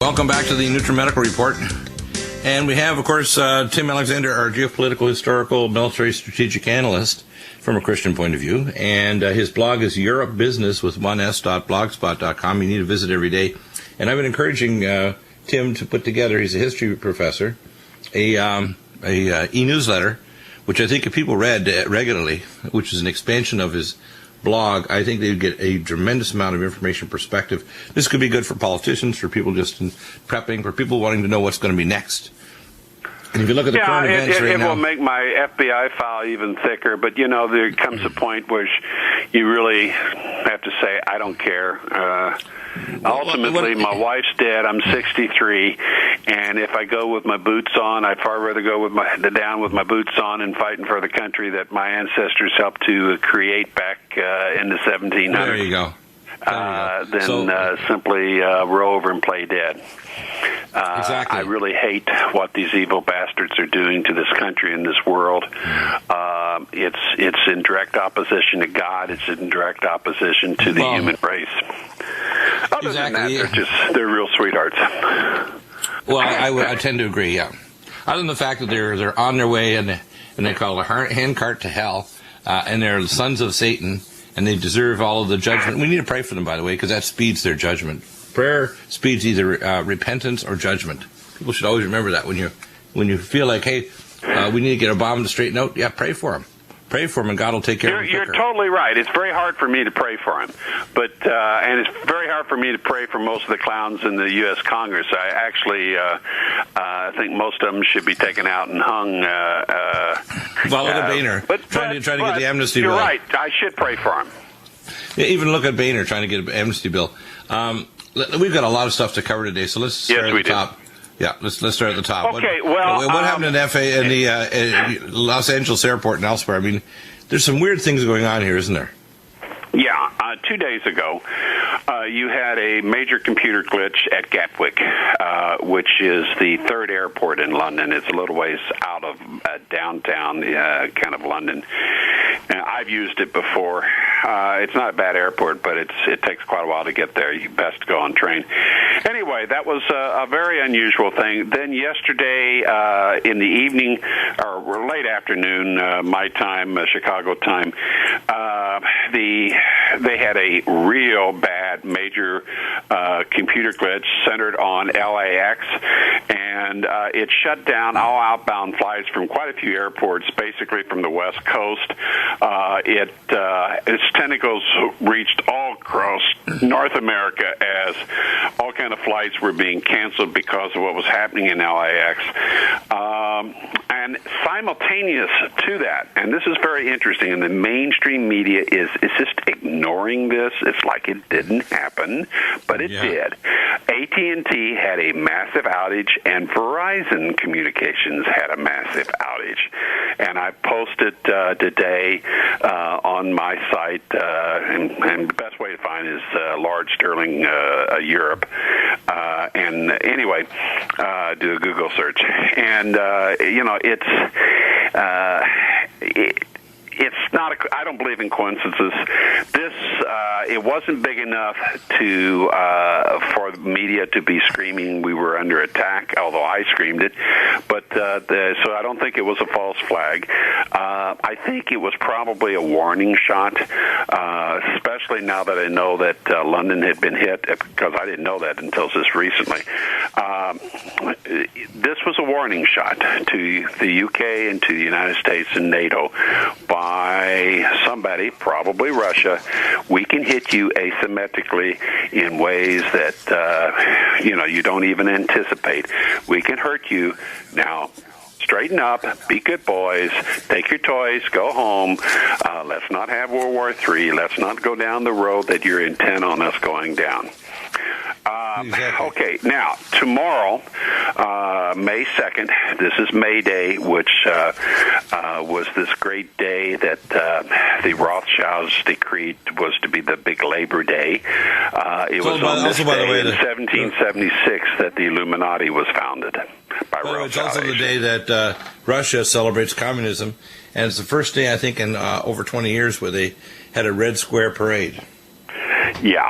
Welcome back to the NutriMedical Report. And we have, of course, Tim Alexander, our geopolitical, historical, military strategic analyst from a Christian point of view. And his blog is Europe Business with 1s.blogspot.com. You need to visit every day. And I've been encouraging Tim to put together, he's a history professor, a e-newsletter, which I think if people read regularly, which is an expansion of his blog, I think they'd get a tremendous amount of information perspective. This could be good for politicians, for people just prepping, for people wanting to know what's going to be next. And if you look at the current events right now, it will make my FBI file even thicker, but, you know, there comes a point where you really have to say, I don't care. Ultimately, my wife's dead. I'm 63, and if I go with my boots on, I'd far rather go with down with my boots on and fighting for the country that my ancestors helped to create back in the 1700s. There you go. Than simply roll over and play dead. Exactly. I really hate what these evil bastards are doing to this country and this world. It's in direct opposition to God. It's in direct opposition to the human race. Other than that, they're real sweethearts. Well, I tend to agree, yeah. Other than the fact that they're on their way and they call it a handcart to hell, and they're sons of Satan, and they deserve all of the judgment. We need to pray for them, by the way, because that speeds their judgment. Prayer speeds either repentance or judgment. People should always remember that when you feel like, hey, we need to get Obama to straighten out. Yeah, pray for him. Pray for him, and God will take care of him. You're totally right. It's very hard for me to pray for him, but and it's very hard for me to pray for most of the clowns in the U.S. Congress. I actually think most of them should be taken out and hung. Well, look at Boehner trying to get the amnesty bill. You're right. I should pray for him. Yeah, even look at Boehner trying to get an amnesty bill. We've got a lot of stuff to cover today, so let's start at the top. Yeah, let's start at the top. Okay, what happened in the Los Angeles airport and elsewhere? I mean, there's some weird things going on here, isn't there? Yeah, 2 days ago, you had a major computer glitch at Gatwick, which is the third airport in London. It's a little ways out of downtown kind of London. I've used it before. It's not a bad airport, but it takes quite a while to get there. You best go on train. Anyway, that was a very unusual thing. Then yesterday in the evening, or late afternoon, my time, Chicago time, they had a real bad major computer glitch centered on LAX, and it shut down all outbound flights from quite a few airports, basically from the West Coast. Its tentacles reached all across North America as all kind of flights were being canceled because of what was happening in LAX. And simultaneous to that, and this is very interesting, and the mainstream media is just ignoring this. It's like it didn't happen, but it did. AT&T had a massive outage, and Verizon Communications had a massive outage. And I posted today on my site, and the best way to find is Large Sterling Europe. And anyway, do a Google search. And, it's not. I don't believe in coincidences. It wasn't big enough for the media to be screaming we were under attack, although I screamed it. But so I don't think it was a false flag. I think it was probably a warning shot, especially now that I know that London had been hit, because I didn't know that until just recently. This was a warning shot to the UK and to the United States and NATO by somebody, probably Russia. We can hit you asymmetrically in ways that you don't even anticipate. We can hurt you. Now, straighten up, be good boys, take your toys, go home. Let's not have World War III. Let's not go down the road that you're intent on us going down. Exactly. Okay, now, tomorrow, May 2nd, this is May Day, which was this great day that the Rothschilds decreed was to be the big Labor Day. It was on this day in 1776 that the Illuminati was founded by Rothschild. It's also the day that Russia celebrates communism, and it's the first day, I think, in over 20 years where they had a Red Square parade. Yeah.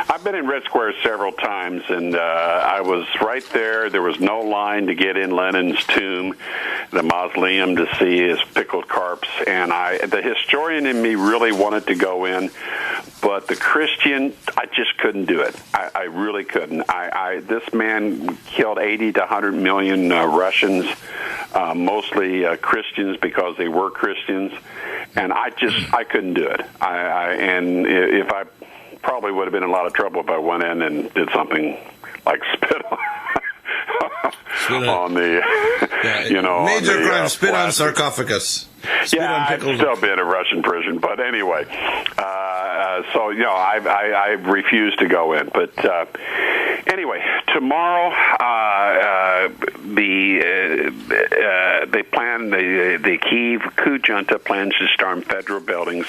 I I've been in Red Square several times, and I was right there. There was no line to get in Lenin's tomb, the mausoleum, to see his pickled corpse. And the historian in me really wanted to go in, but the Christian, I just couldn't do it. I really couldn't. This man killed 80 to 100 million Russians, mostly Christians because they were Christians, and I couldn't do it. And if I probably would have been in a lot of trouble if I went in and did something like spit on the, major crime, spit on plastic. sarcophagus. Spit on I'd pickled. still be in a Russian prison, but anyway. So I refuse to go in. But anyway, tomorrow they plan the Kyiv coup junta plans to storm federal buildings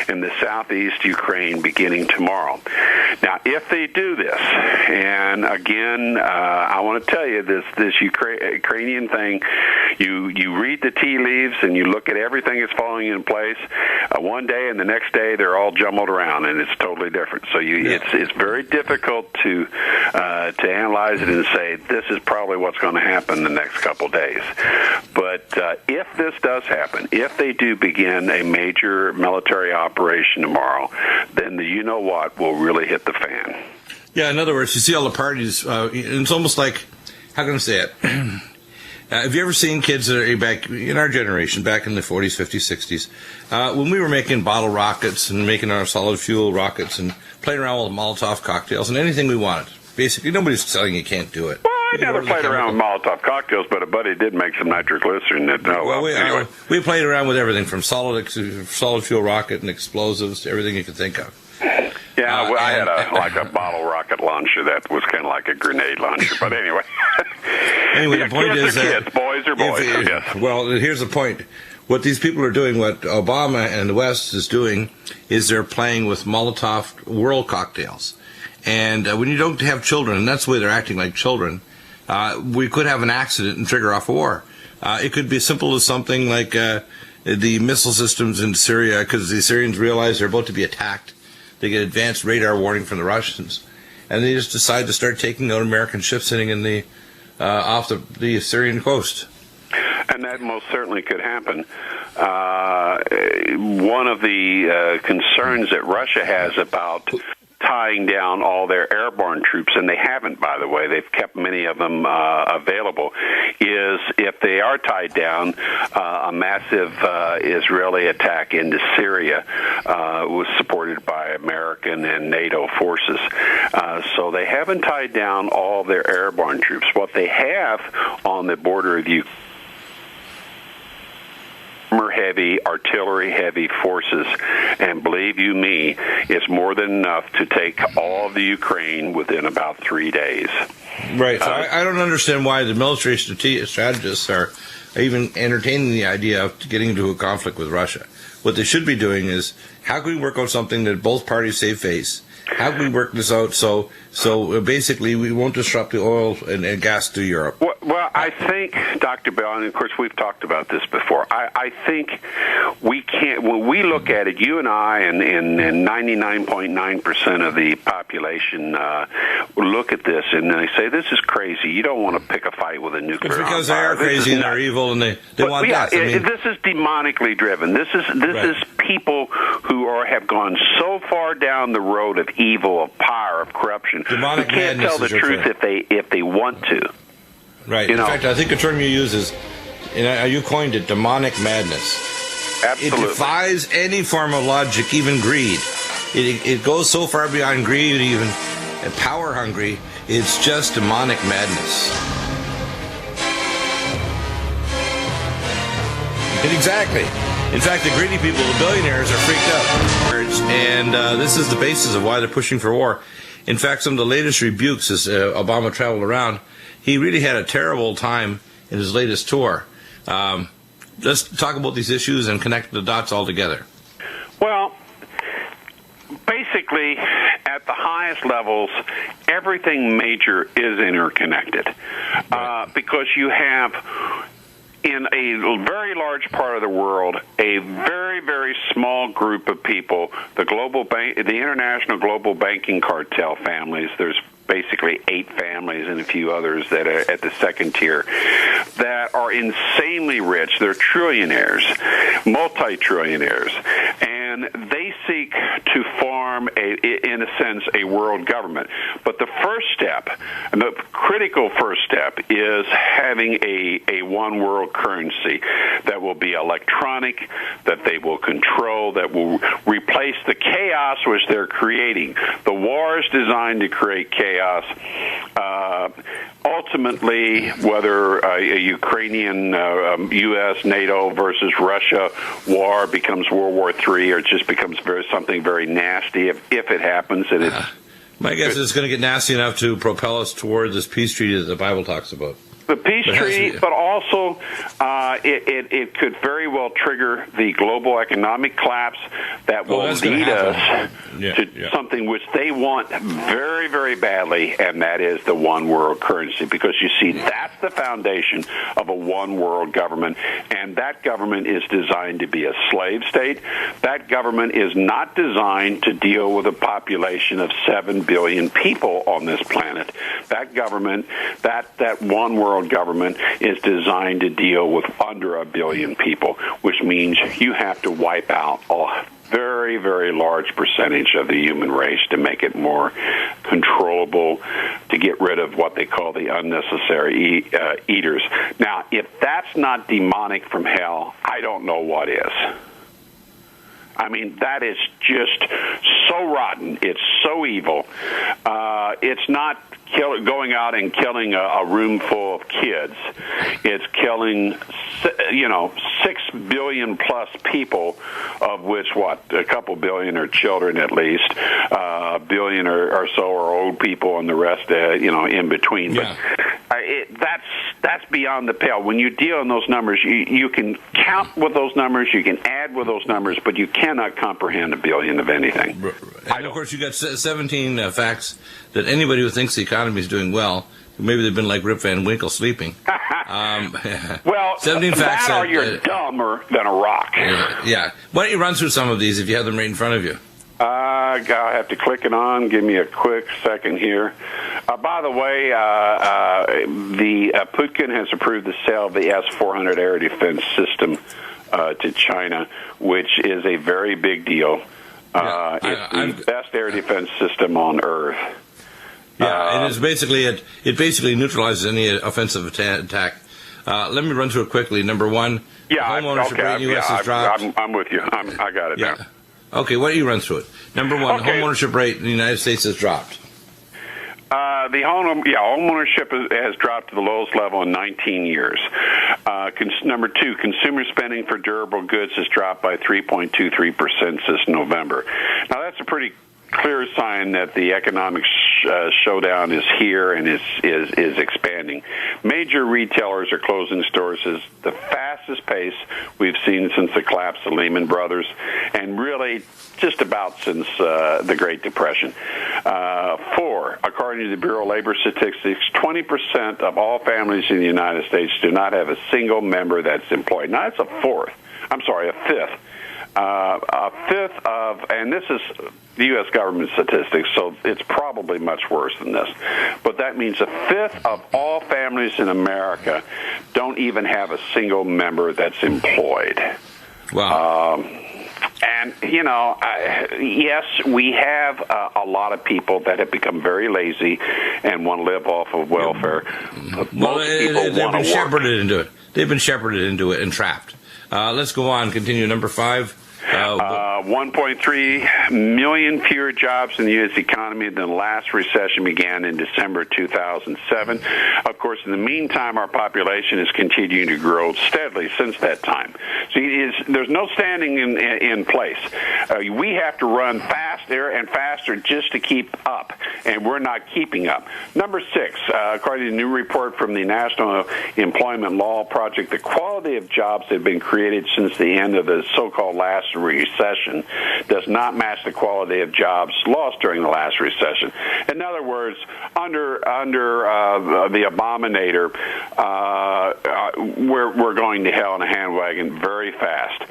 in the southeast Ukraine beginning tomorrow. Now, if they do this, and again, I want to tell you this Ukrainian thing, you read the tea leaves and you look at everything that's falling in place. One day and the next day they're all jumbled around, and it's totally different. So it's very difficult to analyze it and say this is probably what's going to happen the next couple days. But if this does happen, if they do begin a major military operation tomorrow, then the you-know-what will really hit the fan. Yeah, in other words, you see all the parties. It's almost like, how can I say it? Have you ever seen kids that are back in our generation, back in the 40s, 50s, 60s, when we were making bottle rockets and making our solid fuel rockets and playing around with Molotov cocktails and anything we wanted? Basically, nobody's telling you can't do it. Well, I never played around with Molotov cocktails, but a buddy did make some nitroglycerin. Anyway. We played around with everything from solid fuel rocket and explosives to everything you could think of. Yeah, I had a bottle rocket launcher that was kind of like a grenade launcher. But anyway. Anyway, the point kids is, are kids, boys are boys. Yes. Well, here's the point. What these people are doing, what Obama and the West is doing, is they're playing with Molotov world cocktails. And when you don't have children, and that's the way they're acting like children, we could have an accident and trigger off a war. It could be as simple as something like the missile systems in Syria, because the Syrians realize they're about to be attacked. They get advanced radar warning from the Russians, and they just decide to start taking out American ships sitting in the off the Syrian coast. And that most certainly could happen. One of the concerns that Russia has about tying down all their airborne troops, and they haven't, by the way, they've kept many of them available, is if they are tied down, a massive Israeli attack into Syria was supported by American and NATO forces. So they haven't tied down all their airborne troops. What they have on the border of Ukraine, heavy, artillery-heavy forces, and believe you me, it's more than enough to take all of the Ukraine within about 3 days. Right. So I don't understand why the military strategists are even entertaining the idea of getting into a conflict with Russia. What they should be doing is, how can we work on something that both parties save face? How can we work this out so basically we won't disrupt the oil and gas to Europe? Well, I think, Dr. Bell, and of course we've talked about this before, I think we can't, when we look at it, you and I and 99.9% of the population look at this and they say, this is crazy. You don't want to pick a fight with a nuclear empire. Because they are crazy and they're evil and they want death. This is demonically driven. This is people who have gone so far down the road of evil, of power, of corruption. Demonic they can't tell the truth if they want to. Right. In fact, I think the term you use is, you coined it, demonic madness. Absolutely. It defies any form of logic, even greed. It goes so far beyond greed, even power hungry. It's just demonic madness. Exactly. In fact, the greedy people, the billionaires, are freaked out. And this is the basis of why they're pushing for war. In fact, some of the latest rebukes as Obama traveled around, he really had a terrible time in his latest tour. Let's talk about these issues and connect the dots all together. Well, basically, at the highest levels, everything major is interconnected. Right. Because you have in a very large part of the world, a very, very small group of people, the international global banking cartel families, there's basically 8 families and a few others that are at the second tier that are insanely rich. They're trillionaires, multi-trillionaires, and they seek to form, in a sense, a world government. But the first step, and the critical first step, is having a one world currency that will be electronic, that they will control, that will replace the chaos which they're creating. The war is designed to create chaos. Ultimately, whether a Ukrainian, U.S., NATO versus Russia war becomes World War III, or it just becomes something very nasty if it happens. And it's my guess is it's going to get nasty enough to propel us toward this peace treaty that the Bible talks about. The peace treaty, but also it could very well trigger the global economic collapse that will lead us to something which they want very, very badly, and that is the one world currency. Because you see, that's the foundation of a one world government, and that government is designed to be a slave state. That government is not designed to deal with a population of 7 billion people on this planet. That government, that one world government, is designed to deal with under 1 billion people, which means you have to wipe out a very, very large percentage of the human race to make it more controllable, to get rid of what they call the unnecessary eaters. Now, if that's not demonic from hell, I don't know what is. I mean, that is just so rotten. It's so evil. It's not going out and killing a room full of kids. It's killing, 6 billion plus people, of which, a couple billion are children at least. A billion or so are old people, and the rest, in between. Yeah. But that's beyond the pale. When you deal in those numbers, you can count with those numbers, you can add with those numbers, but you cannot comprehend 1 billion of anything. And of course, you got 17 facts that anybody who thinks the economy is doing well, maybe they've been like Rip Van Winkle sleeping. Well, 17 facts or you're dumber than a rock. Yeah. Why don't you run through some of these if you have them right in front of you? I have to click it on. Give me a quick second here. By the way, Putin has approved the sale of the S-400 air defense system to China, which is a very big deal. It's the best air defense system on Earth. Yeah, and it basically neutralizes any offensive attack. Let me run through it quickly. Number one, home ownership rate in the U.S. has dropped. I'm with you. I got it now. Okay, why don't you run through it? Number one, home ownership rate in the United States has dropped. The home ownership has dropped to the lowest level in 19 years. Number two, consumer spending for durable goods has dropped by 3.23% since November. Now, that's a pretty clear sign that the economic showdown is here and is expanding. Major retailers are closing stores at the fastest pace we've seen since the collapse of Lehman Brothers, and really just about since the Great Depression. Four, according to the Bureau of Labor Statistics, 20% of all families in the United States do not have a single member that's employed. Now, that's a fifth. A fifth of, and this is the U.S. government statistics, so it's probably much worse than this, but that means a fifth of all families in America don't even have a single member that's employed. Wow. And, yes, we have a lot of people that have become very lazy and want to live off of welfare. Well, they've been shepherded into it. They've been shepherded into it and trapped. Let's go on. Continue. Number five. 1.3 million fewer jobs in the U.S. economy than the last recession began in December 2007. Of course, in the meantime, our population is continuing to grow steadily since that time. So there's no standing in place. We have to run faster and faster just to keep up, and we're not keeping up. Number six, according to a new report from the National Employment Law Project, the quality of jobs that have been created since the end of the so-called last recession recession does not match the quality of jobs lost during the last recession. In other words, under the Abominator, we're going to hell in a handwagon very fast.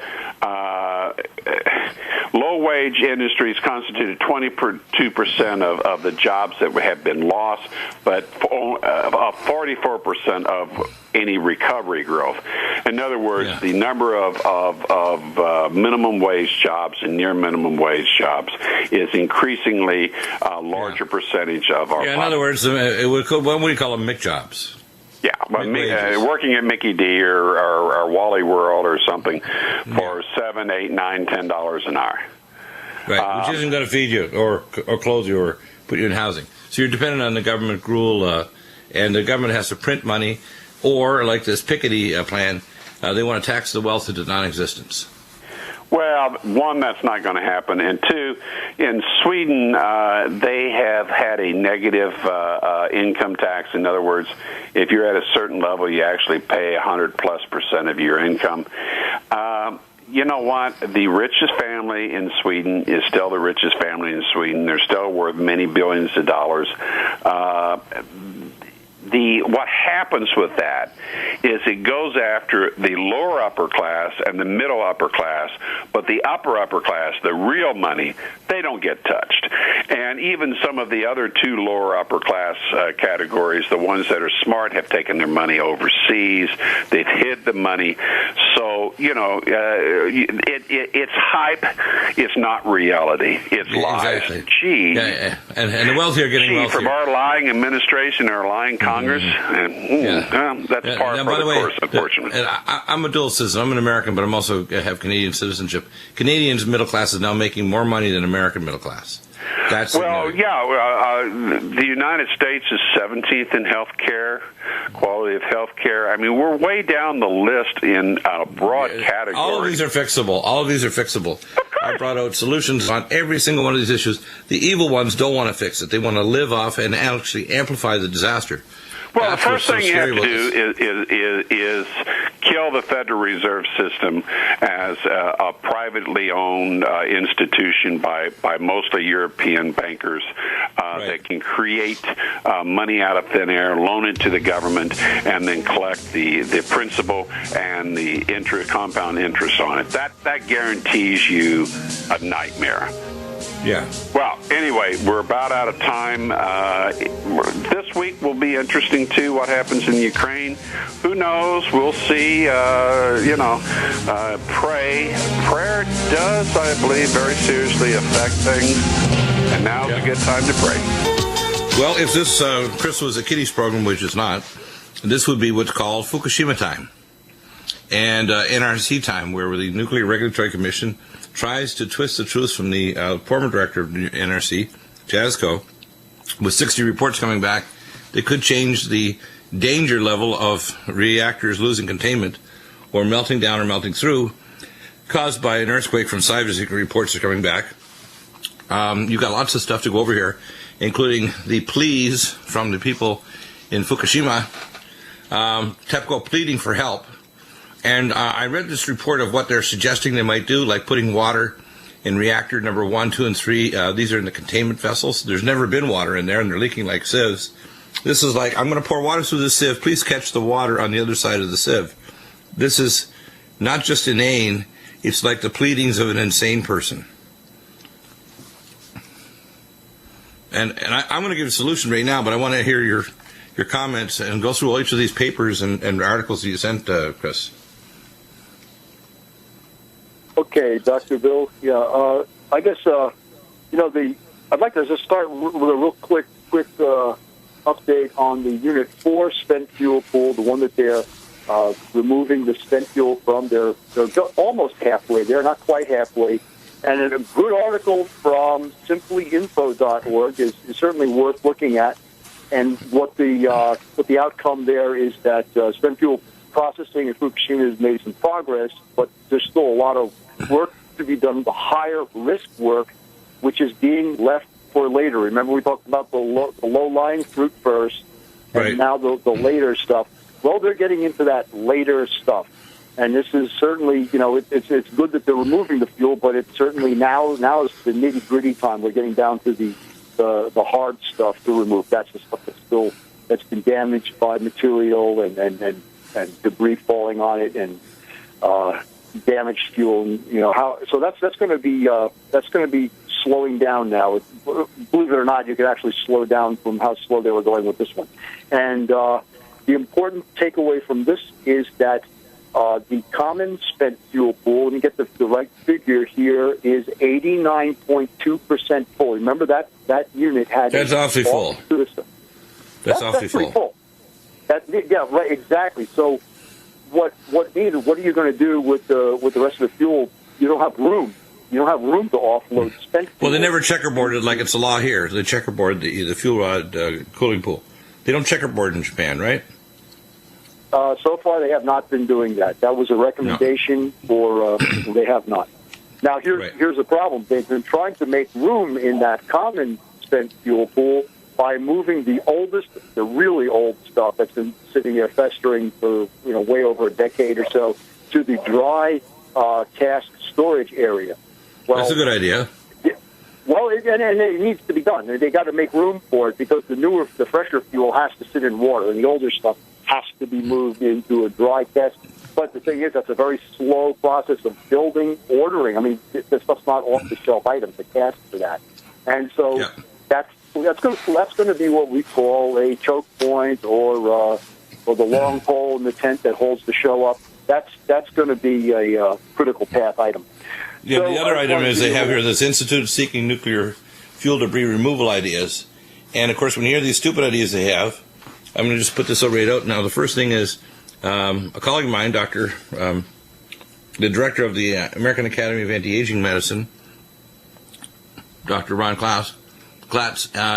Low-wage industries constituted 22% of the jobs that have been lost, but 44% of any recovery growth. In other words, the number of minimum wage jobs and near minimum wage jobs is increasingly a larger percentage of our. In other words, what would you call them? MIC jobs. Yeah, but working at Mickey D or Wally World or something for $7, $8, $9, $10 an hour. Right, which isn't going to feed you or clothe you or put you in housing. So you're dependent on the government rule, and the government has to print money, or like this Piketty plan, they want to tax the wealth into non-existence. Well, one, that's not going to happen, and two, in Sweden, they have had a negative income tax. In other words, if you're at a certain level, you actually pay 100+% of your income. You know what? The richest family in Sweden is still the richest family in Sweden. They're still worth many billions of dollars. What happens with that is it goes after the lower upper class and the middle upper class, but the upper class, the real money, they don't get touched. And even some of the other two lower upper class categories, the ones that are smart, have taken their money overseas. They've hid the money. So, it's hype. It's not reality. It's lies. Exactly. Gee. Yeah. And the wealthier are getting wealthier. From our lying administration, our lying Congress, that's par for the course, unfortunately. I'm a dual citizen. I'm an American, but I'm also have Canadian citizenship. Canadians' middle class is now making more money than American middle class. The United States is 17th in health care, quality of health care. I mean, we're way down the list in a broad category. All of these are fixable. I brought out solutions on every single one of these issues. The evil ones don't want to fix it. They want to live off and actually amplify the disaster. Well, the first thing you have to do is kill the Federal Reserve System as a privately owned institution by mostly European bankers that can create money out of thin air, loan it to the government, and then collect the principal and the compound interest on it. That guarantees you a nightmare. Yeah. Well, anyway, we're about out of time. This week will be interesting, too, what happens in Ukraine. Who knows? We'll see. Pray. Prayer does, I believe, very seriously affect things. And now's a good time to pray. Well, if this, Chris, was a kiddies program, which it's not, this would be what's called Fukushima time and NRC time, where the Nuclear Regulatory Commission tries to twist the truth from the former director of the NRC, Jasko. With 60 reports coming back, they could change the danger level of reactors losing containment or melting down or melting through caused by an earthquake from seismic reports are coming back. You've got lots of stuff to go over here, including the pleas from the people in Fukushima, TEPCO pleading for help. And I read this report of what they're suggesting they might do, like putting water in reactor number 1, 2, and 3. These are in the containment vessels. There's never been water in there, and they're leaking like sieves. This is like, I'm going to pour water through the sieve. Please catch the water on the other side of the sieve. This is not just inane. It's like the pleadings of an insane person. And I'm going to give a solution right now, but I want to hear your comments and go through each of these papers and articles that you sent, Chris. Okay, Dr. Bill. Yeah, I guess I'd like to just start with a real quick update on the Unit 4 spent fuel pool, the one that they're removing the spent fuel from. They're almost halfway. They're not quite halfway. And a good article from simplyinfo.org is certainly worth looking at. And what the outcome there is that spent fuel processing in Fukushima has made some progress, but there's still a lot of work to be done, the higher risk work, which is being left for later. Remember, we talked about the low-lying fruit first, and now the later stuff. Well, they're getting into that later stuff. And this is certainly, it's good that they're removing the fuel, but it's certainly now is the nitty-gritty time. We're getting down to the hard stuff to remove. That's the stuff that's been damaged by material and debris falling on it and damaged fuel. And, so that's going to be slowing down now. Believe it or not, you could actually slow down from how slow they were going with this one. And the important takeaway from this is that the common spent fuel pool, and you get the right figure here, is 89.2% full. Remember that unit had... That's awfully full. That's awfully full. Yeah, right, exactly. So what are you going to do with the rest of the fuel? You don't have room. You don't have room to offload spent fuel. Well, they never checkerboarded like it's the law here. They checkerboard the fuel rod cooling pool. They don't checkerboard in Japan, right? So far, they have not been doing that. That was a recommendation for. They have not. Now, here's the problem. They've been trying to make room in that common spent fuel pool by moving the really old stuff that's been sitting there festering for way over a decade or so to the dry cask storage area. Well, that's a good idea. Well, and it needs to be done. They got to make room for it because the fresher fuel has to sit in water, and the older stuff has to be moved into a dry cask. But the thing is, that's a very slow process of building, ordering. I mean, this stuff's not off-the-shelf items, the cask for that. And so that's going to be what we call a choke point or the long pole in the tent that holds the show up. That's going to be a critical path item. Yeah, so the other item is they have here this Institute Seeking Nuclear Fuel Debris Removal Ideas. And, of course, when you hear these stupid ideas they have, I'm going to just put this right out now. The first thing is a colleague of mine, the director of the American Academy of Anti-Aging Medicine, Dr. Ron Klatz,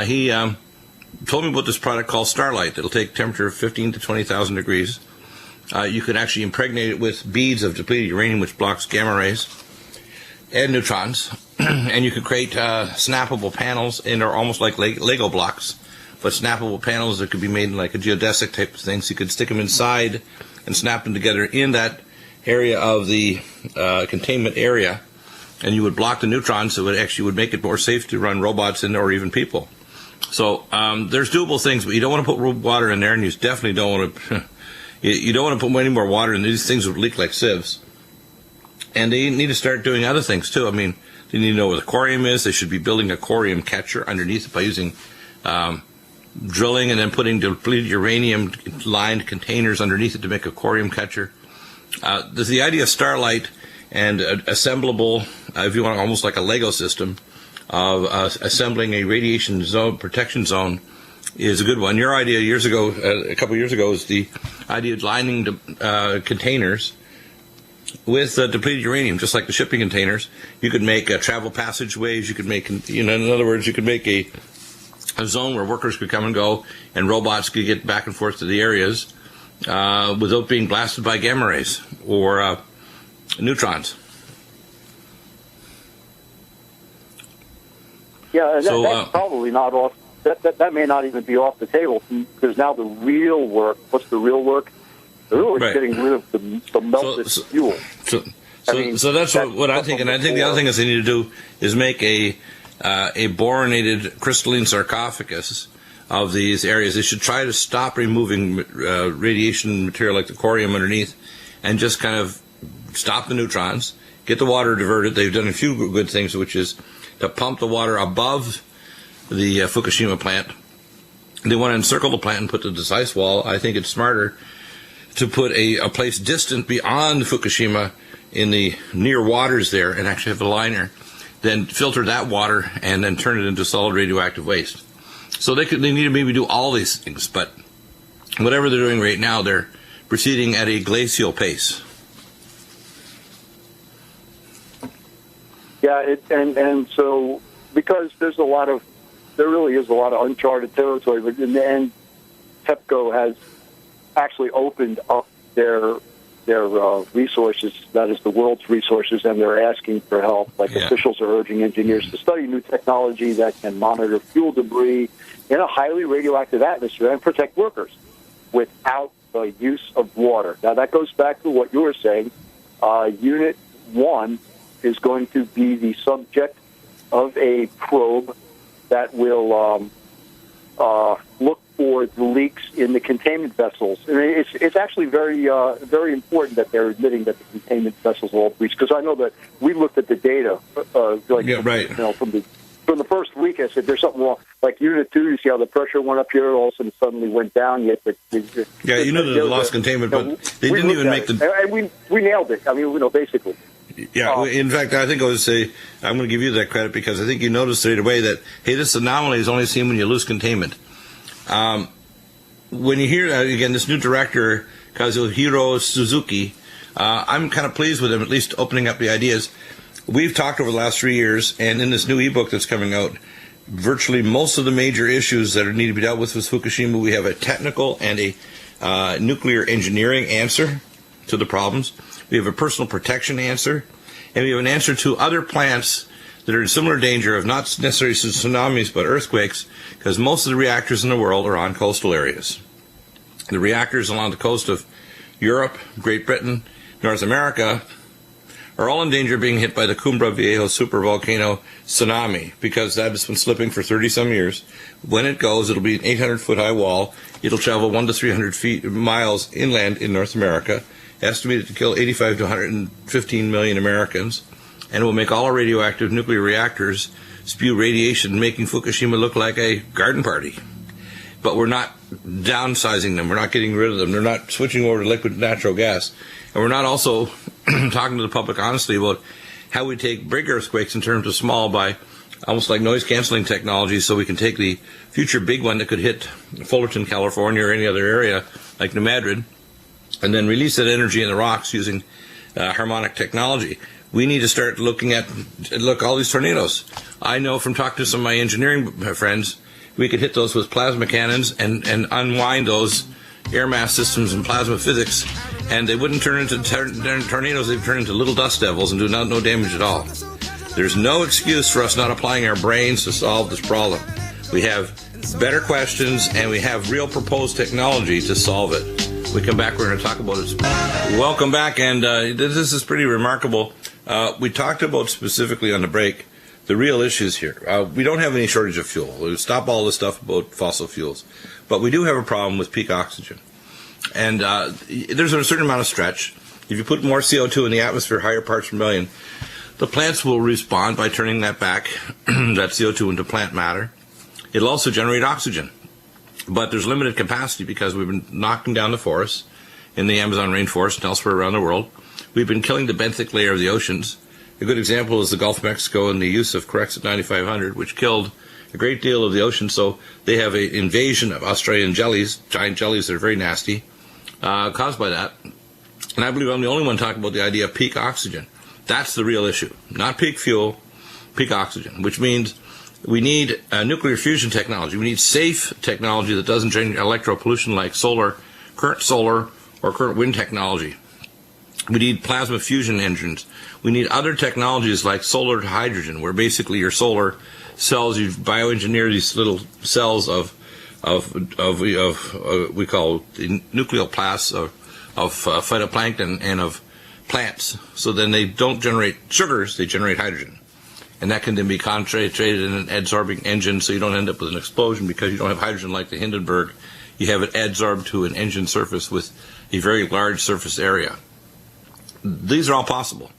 he told me about this product called Starlight. It'll take temperature of 15 to 20,000 degrees. You could actually impregnate it with beads of depleted uranium, which blocks gamma rays and neutrons. And you could create snappable panels, and they're almost like Lego blocks, but snappable panels that could be made in like a geodesic type of thing. So you could stick them inside and snap them together in that area of the containment area, and you would block the neutrons, so it actually would make it more safe to run robots in or even people. So there's doable things, but you don't want to put water in there, and you definitely don't want to. You don't want to put any more water in. These things would leak like sieves. And they need to start doing other things, too. I mean, they need to know what a corium is. They should be building a corium catcher underneath it by using drilling and then putting depleted uranium-lined containers underneath it to make a corium catcher. There's the idea of Starlight and assemblable, if you want, almost like a Lego system of assembling a radiation zone, protection zone, is a good one. Your idea a couple years ago, is the idea of lining the containers with depleted uranium, just like the shipping containers. You could make travel passageways. You could make, in other words, you could make a zone where workers could come and go, and robots could get back and forth to the areas without being blasted by gamma rays or neutrons. Yeah, that's probably not off. That may not even be off the table, because now the real work. What's the real work? The real work is getting rid of the melted fuel. So that's what I think. And I think the other thing that they need to do is make a boronated crystalline sarcophagus of these areas. They should try to stop removing radiation material like the corium underneath, and just kind of stop the neutrons, get the water diverted. They've done a few good things, which is to pump the water above the Fukushima plant. They want to encircle the plant and put the ice wall. I think it's smarter to put a place distant beyond Fukushima in the near waters there, and actually have a liner, then filter that water and then turn it into solid radioactive waste. So they need to maybe do all these things, but whatever they're doing right now, they're proceeding at a glacial pace. Yeah, and so because there really is a lot of uncharted territory, but in the end, TEPCO has actually opened up their resources, that is the world's resources, and they're asking for help. Officials are urging engineers to study new technology that can monitor fuel debris in a highly radioactive atmosphere and protect workers. without the use of water. Now, that goes back to what you were saying. Unit 1 is going to be the subject of a probe that will look for the leaks in the containment vessels. And it's actually very very important that they're admitting that the containment vessels are all breached, because I know that we looked at the data from the first week. I said there's something wrong. Like Unit 2, you see how the pressure went up here, all of a sudden suddenly went down. Yet they lost containment, but they didn't even make and we nailed it. I mean, basically. Yeah, in fact, I think I would say I'm going to give you that credit, because I think you noticed right away that, hey, this anomaly is only seen when you lose containment. When you hear, again, this new director, Kazuhiro Suzuki, I'm kind of pleased with him, at least opening up the ideas. We've talked over the last 3 years, and in this new ebook that's coming out, virtually most of the major issues that need to be dealt with Fukushima, we have a technical and a nuclear engineering answer to the problems. We have a personal protection answer, and we have an answer to other plants that are in similar danger of not necessarily tsunamis but earthquakes, because most of the reactors in the world are on coastal areas. The reactors along the coast of Europe, Great Britain, North America are all in danger of being hit by the Cumbre Viejo supervolcano tsunami, because that has been slipping for 30-some years. When it goes, it'll be an 800-foot-high wall. It'll travel 100 to 300 miles inland in North America, estimated to kill 85 to 115 million Americans, and will make all our radioactive nuclear reactors spew radiation, making Fukushima look like a garden party. But we're not downsizing them. We're not getting rid of them. They're not switching over to liquid natural gas. And we're not also talking to the public honestly about how we take big earthquakes in terms of small by almost like noise-canceling technology, so we can take the future big one that could hit Fullerton, California, or any other area like New Madrid, and then release that energy in the rocks using harmonic technology. We need to start looking at all these tornadoes. I know from talking to some of my engineering friends, we could hit those with plasma cannons and unwind those air mass systems and plasma physics, and they wouldn't turn into tornadoes. They'd turn into little dust devils and do no damage at all. There's no excuse for us not applying our brains to solve this problem. We have better questions, and we have real proposed technology to solve it. We come back, we're going to talk about it. Welcome back, and this is pretty remarkable. We talked about specifically on the break the real issues here. We don't have any shortage of fuel. We'll stop all this stuff about fossil fuels. But we do have a problem with peak oxygen. And there's a certain amount of stretch. If you put more CO2 in the atmosphere, higher parts per million, the plants will respond by turning that back, that CO2 into plant matter. It'll also generate oxygen. But there's limited capacity because we've been knocking down the forests in the Amazon rainforest and elsewhere around the world. We've been killing the benthic layer of the oceans. A good example is the Gulf of Mexico and the use of Corexit 9500, which killed a great deal of the ocean. So they have an invasion of Australian jellies, giant jellies that are very nasty, caused by that. And I believe I'm the only one talking about the idea of peak oxygen. That's the real issue. Not peak fuel, peak oxygen, which means we need nuclear fusion technology. We need safe technology that doesn't generate electropollution like current solar or current wind technology. We need plasma fusion engines. We need other technologies like solar to hydrogen, where basically your solar cells, you bioengineer these little cells of we call the nucleoplasts of phytoplankton and of plants. So then they don't generate sugars, they generate hydrogen. And that can then be concentrated in an adsorbing engine, so you don't end up with an explosion because you don't have hydrogen like the Hindenburg. You have it adsorbed to an engine surface with a very large surface area. These are all possible.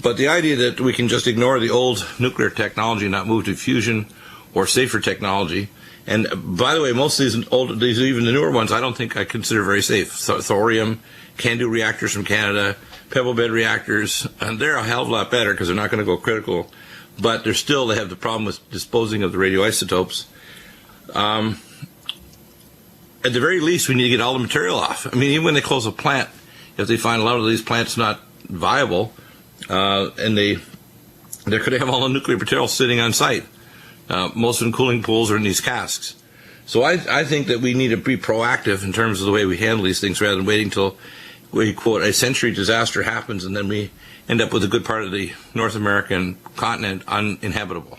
But the idea that we can just ignore the old nuclear technology and not move to fusion or safer technology, and by the way, most of these even the newer ones, I don't think I consider very safe. So, thorium, CANDU reactors from Canada, pebble bed reactors, and they're a hell of a lot better because they're not going to go critical, but they have the problem with disposing of the radioisotopes. At the very least, we need to get all the material off. I mean, even when they close a plant, if they find a lot of these plants not viable, and they're going to have all the nuclear material sitting on site. Most of them cooling pools are in these casks. So I think that we need to be proactive in terms of the way we handle these things rather than waiting till, we quote, a century disaster happens and then we end up with a good part of the North American continent uninhabitable,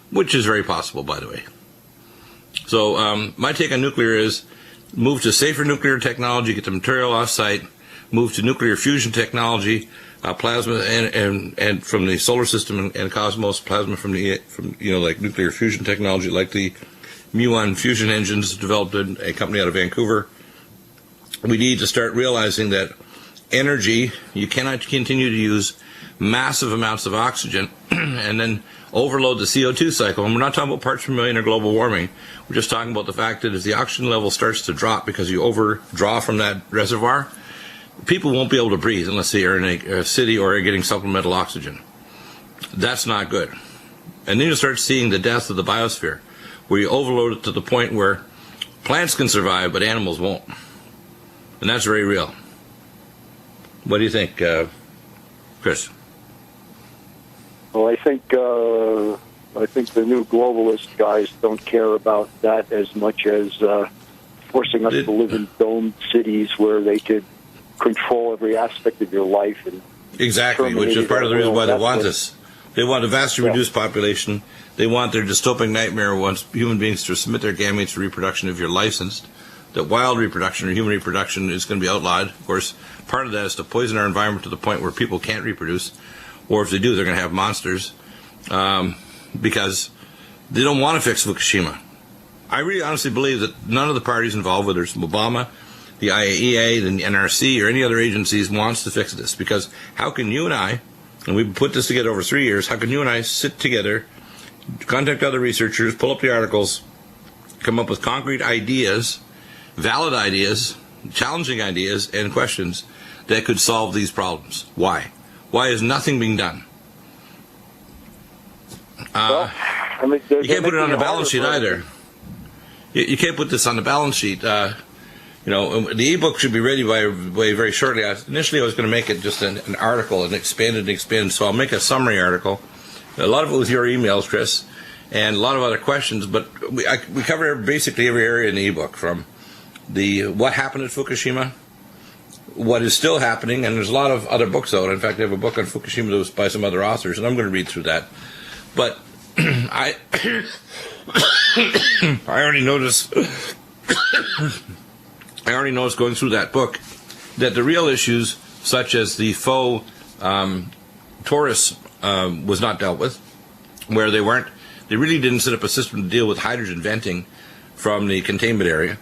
which is very possible, by the way. So my take on nuclear is move to safer nuclear technology, get the material off-site, move to nuclear fusion technology, plasma and from the solar system and cosmos, plasma from like nuclear fusion technology, like the muon fusion engines developed in a company out of Vancouver. We need to start realizing that energy, you cannot continue to use massive amounts of oxygen and then overload the CO2 cycle. And we're not talking about parts per million or global warming. We're just talking about the fact that if the oxygen level starts to drop because you overdraw from that reservoir, people won't be able to breathe unless they are in a city or are getting supplemental oxygen. That's not good. And then you start seeing the death of the biosphere, where you overload it to the point where plants can survive, but animals won't. And that's very real. What do you think, Chris? Well, I think the new globalist guys don't care about that as much as forcing us to live in domed cities where they could control every aspect of your life. And exactly, which is part of the reason why they want this. They want a vastly reduced population. They want their dystopic nightmare wants human beings to submit their gametes to reproduction if you're licensed. That wild reproduction or human reproduction is going to be outlawed. Of course, part of that is to poison our environment to the point where people can't reproduce. Or if they do, they're going to have monsters. Because they don't want to fix Fukushima. I really honestly believe that none of the parties involved, whether it's Obama, the IAEA, the NRC, or any other agencies, wants to fix this. Because how can you and I, and we've put this together over 3 years, how can you and I sit together, contact other researchers, pull up the articles, come up with concrete ideas, valid ideas, challenging ideas, and questions that could solve these problems? Why? Why is nothing being done? Well, I mean, you can't put it on the balance sheet either. You can't put this on the balance sheet. The ebook should be ready by very shortly. Initially, I was going to make it just an article and expand it. So I'll make a summary article. A lot of it was your emails, Chris, and a lot of other questions. But we cover basically every area in the ebook, from what happened at Fukushima, what is still happening, and there's a lot of other books out. In fact, I have a book on Fukushima that was by some other authors, and I'm going to read through that. But I already noticed going through that book that the real issues, such as the faux torus, was not dealt with, where they really didn't set up a system to deal with hydrogen venting from the containment area.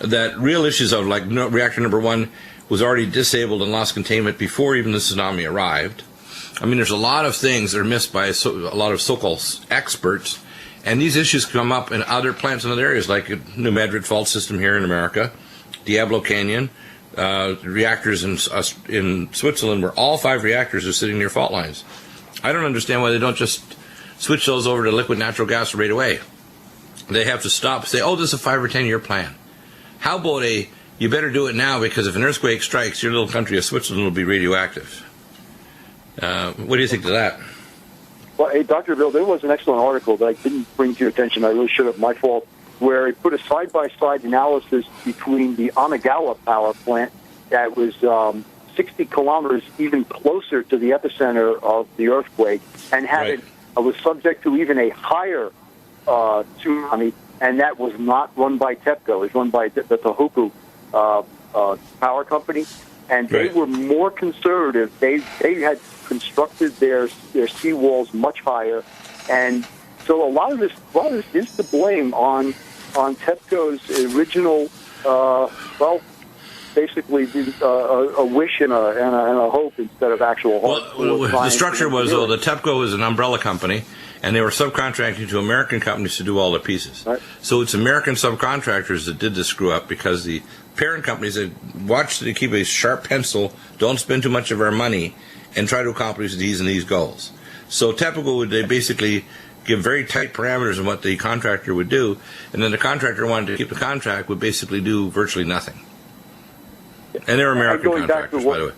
That real issues of like reactor number 1 was already disabled and lost containment before even the tsunami arrived. I mean, there's a lot of things that are missed by a lot of so-called experts, and these issues come up in other plants in other areas, like New Madrid fault system here in America, Diablo Canyon, reactors in Switzerland, where all 5 reactors are sitting near fault lines. I don't understand why they don't just switch those over to liquid natural gas right away. They have to stop and say, oh, this is a 5 or 10 year plan. How about you better do it now, because if an earthquake strikes, your little country of Switzerland will be radioactive. What do you think to that? Well, hey, Dr. Bill, there was an excellent article that I didn't bring to your attention. I really should have, my fault, where it put a side-by-side analysis between the Onagawa power plant that was 60 kilometers even closer to the epicenter of the earthquake, and was subject to even a higher tsunami, and that was not run by TEPCO. It was run by the Tohoku power company, and they were more conservative. They had constructed their seawalls much higher, and so a lot of this is to blame on TEPCO's original, basically a wish and a hope instead of actual hope. Well, the structure was, though, the TEPCO was an umbrella company, and they were subcontracting to American companies to do all the pieces. Right. So it's American subcontractors that did this screw up, because the parent companies said, watch to keep a sharp pencil, don't spend too much of our money, and try to accomplish these and these goals. So TEPCO would basically give very tight parameters on what the contractor would do, and then the contractor wanted to keep the contract would basically do virtually nothing. And they're American contractors, by the way.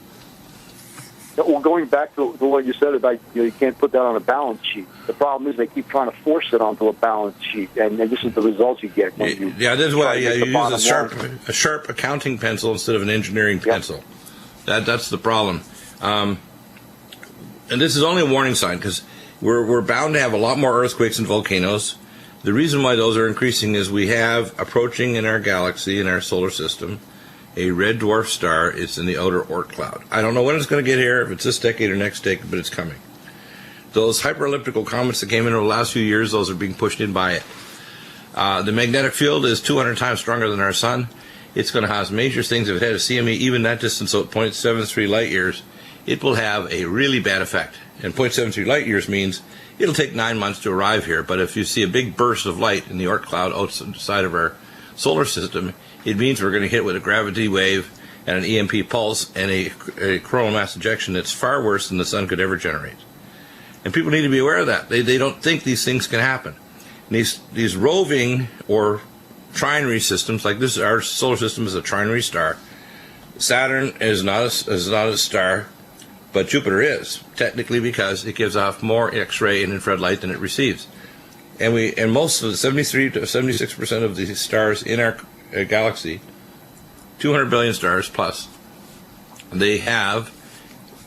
Well, going back to what you said about you can't put that on a balance sheet. The problem is they keep trying to force it onto a balance sheet, and this is the results you get. When you that's why you use a sharp accounting pencil instead of an engineering pencil. That's the problem. And this is only a warning sign, because we're bound to have a lot more earthquakes and volcanoes. The reason why those are increasing is we have approaching in our galaxy, in our solar system, a red dwarf star. It's in the outer Oort cloud. I don't know when it's going to get here, if it's this decade or next decade, but it's coming. Those hyperelliptical comets that came in over the last few years, those are being pushed in by it. The magnetic field is 200 times stronger than our sun. It's going to cause major things. If it had a CME, even that distance of 0.73 light years, it will have a really bad effect. And 0.73 light years means it'll take 9 months to arrive here. But if you see a big burst of light in the Oort cloud outside of our solar system, it means we're going to hit with a gravity wave and an EMP pulse and a coronal mass ejection that's far worse than the sun could ever generate. And people need to be aware of that. They don't think these things can happen. And these roving or trinary systems, like this, our solar system is a trinary star. Saturn is not a star, but Jupiter is, technically, because it gives off more X-ray and infrared light than it receives. And most of the 73 to 76% of the stars in our galaxy, 200 billion stars plus, they have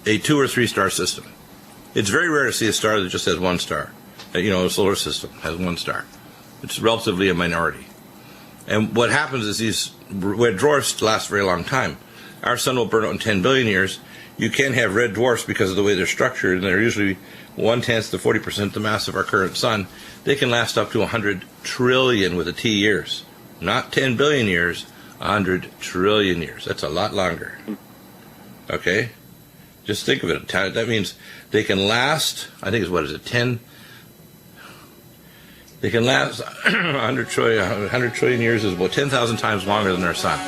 a 2 or 3 star system. It's very rare to see a star that just has one star. A solar system has one star. It's relatively a minority. And what happens is these red dwarfs last a very long time. Our sun will burn out in 10 billion years. You can have red dwarfs because of the way they're structured, and they're usually 1/10 to 40% the mass of our current sun. They can last up to 100 trillion with a T years. Not 10 billion years, 100 trillion years. That's a lot longer. Okay? Just think of it. That means they can last, I think it's, 10? They can last 100 trillion years is about 10,000 times longer than our sun.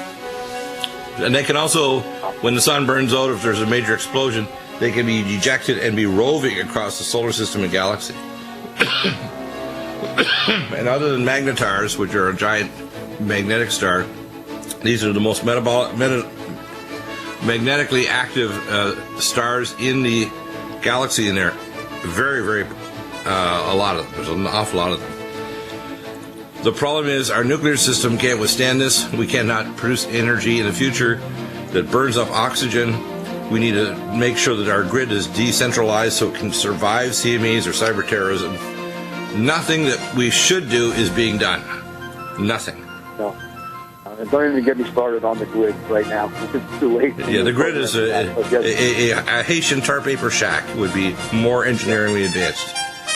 And they can also, when the sun burns out, if there's a major explosion, they can be ejected and be roving across the solar system and galaxy. And other than magnetars, which are a giant magnetic star, these are the most magnetically active stars in the galaxy, and they're very, very, a lot of them. There's an awful lot of them. The problem is our nuclear system can't withstand this. We cannot produce energy in the future that burns up oxygen. We need to make sure that our grid is decentralized so it can survive CMEs or cyber terrorism. Nothing that we should do is being done. Nothing. No. Don't even get me started on the grid right now. It's too late. Yeah, the grid is a Haitian tar paper shack would be more engineeringly advanced.